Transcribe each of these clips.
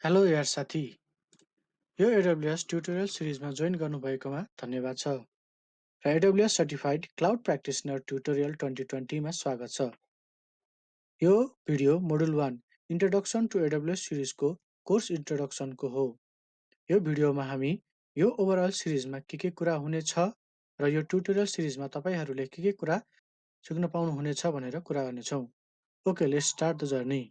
Hello Ersathi, यो AWS tutorial सिरिजमा join गर्नुभएकोमा धन्यवाद छ र AWS Certified Cloud Practitioner tutorial 2020 मा स्वागत छ। यो video Module-1 Introduction to AWS सिरिजको कोर्स इन्ट्रोडक्सनको हो। यो भिडियोमा हामी यो ओभरअल सिरिजमा के कुरा हुनेछ र यो ट्युटोरियल सिरिजमा तपाईहरूले के कुरा सिक्न पाउनुहुनेछ भनेर कुरा गर्नेछौँ। Okay, let's start the journey.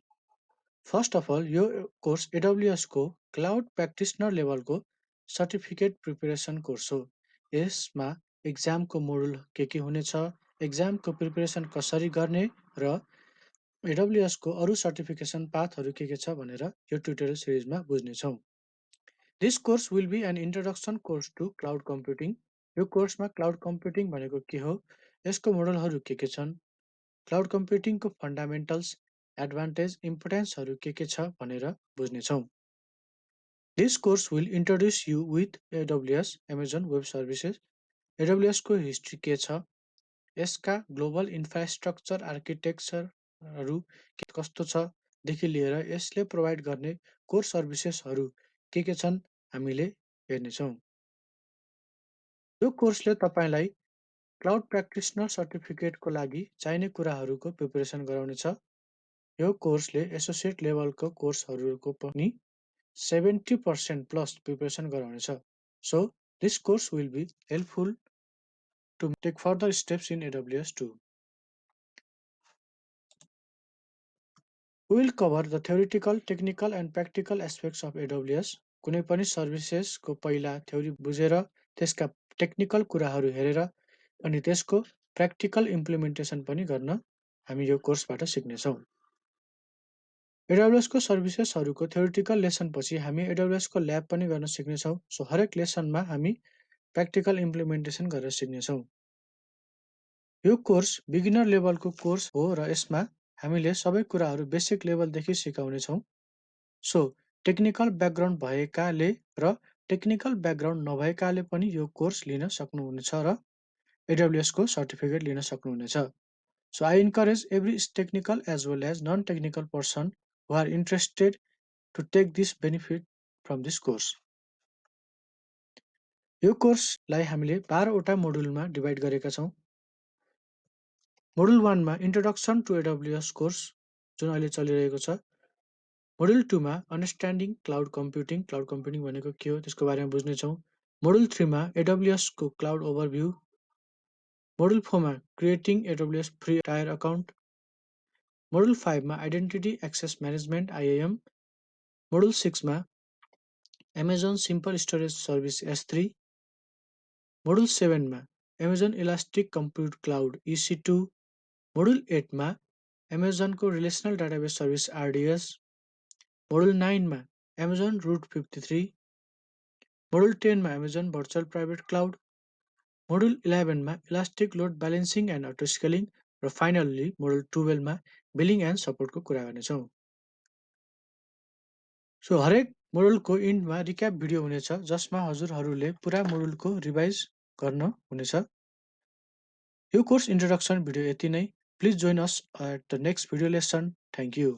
First of all, यो कोर्स AWS को क्लाउड प्र्याक्टिसनर लेभलको सर्टिफिकेट प्रिपरेसन कोर्स हो। यसमा एक्जामको मोडुल के हुनेछ, एक्जामको प्रिपरेसन कसरी गर्ने र AWS को अरू सर्टिफिकेसन पाथहरू के छ भनेर यो ट्युटोरियल सिरिजमा बुझ्नेछौँ। This course will be an introduction course to cloud computing. यो कोर्समा क्लाउड कम्प्युटिङ भनेको के हो, यसको मोडलहरू के छन्, क्लाउड कम्प्युटिङको फन्डामेन्टल्स, एडभान्टेज, इम्पोर्टेन्सहरू के छ भनेर बुझ्नेछौँ। This course will introduce you with AWS Amazon web services. AWS को हिस्ट्री के छ, यसका ग्लोबल इन्फ्रास्ट्रक्चर आर्किटेक्चरहरू कस्तो छ देखि लिएर यसले प्रोभाइड गर्ने कोर सर्भिसेसहरू के छन् हामीले हेर्नेछौँ। यो कोर्सले तपाईलाई क्लाउड प्र्याक्टिसनर सर्टिफिकेटको लागि चाहिने कुराहरूको प्रिपरेसन गराउनेछ। यो कोर्सले एसोसिएट लेभलको कोर्सहरूको पनि 70% प्लस प्रिपरेसन गराउनेछ। So this course will be helpful to take further steps in AWS too. We will cover the theoretical, technical and practical aspects of AWS. कुनै पनि सर्भिसेसको पहिला थ्योरी बुझेर त्यसका टेक्निकल कुराहरू हेरेर अनि त्यसको प्र्याक्टिकल इम्प्लिमेन्टेसन पनि गर्न हामी यो कोर्सबाट सिक्नेछौँ। AWS को सर्भिसेसहरूको थ्योरिटिकल लेसन पछि हामी AWS को ल्याब पनि गर्न सिक्नेछौँ। सो हरेक लेसनमा हामी प्र्याक्टिकल इम्प्लिमेन्टेसन गरेर सिक्नेछौँ। यो कोर्स बिगिनर लेभलको कोर्स हो र यसमा हामीले सबै कुराहरू बेसिक लेभलदेखि सिकाउनेछौँ। सो टेक्निकल ब्याकग्राउन्ड भएकाले र टेक्निकल ब्याकग्राउन्ड नभएकाले पनि यो कोर्स लिन सक्नुहुनेछ र AWS को सर्टिफिकेट लिन सक्नुहुनेछ। So I encourage every technical as well as non-technical person who are interested to take this benefit from this course. यो कोर्सलाई हामीले 12 वटा मोडुलमा डिभाइड गरेका छौँ। मोडुल 1 मा इन्ट्रोडक्सन टु AWS कोर्स जुन अहिले चलिरहेको छ। मोडुल 2 मा अन्डरस्ट्यान्डिङ क्लाउड कम्प्युटिङ भनेको के हो त्यसको बारेमा बुझ्नेछौँ। मोडुल 3 मा AWS को क्लाउड ओभरभ्यू। मोडुल 4 मा creating AWS free tier account. Module 5 मा identity access management IAM। Module 6 मा Amazon simple storage service S3। Module 7 मा Amazon elastic compute cloud EC2। Module 8 मा Amazon को relational database service RDS। Module 9 मा Amazon Route 53। Module 10 मा Amazon virtual private cloud. Module 11 मा elastic load balancing and auto scaling र finally module 12 मा billing and सपोर्टको कुरा गर्नेछौँ। सो हरेक मोडुलको इन्डमा रिक्याप भिडियो हुनेछ जसमा हजुरहरूले पुरा मोडुलको रिभाइज गर्न हुनेछ। यो कोर्स इन्ट्रोडक्सन भिडियो यति नै। Please join us at the next video lesson. Thank you.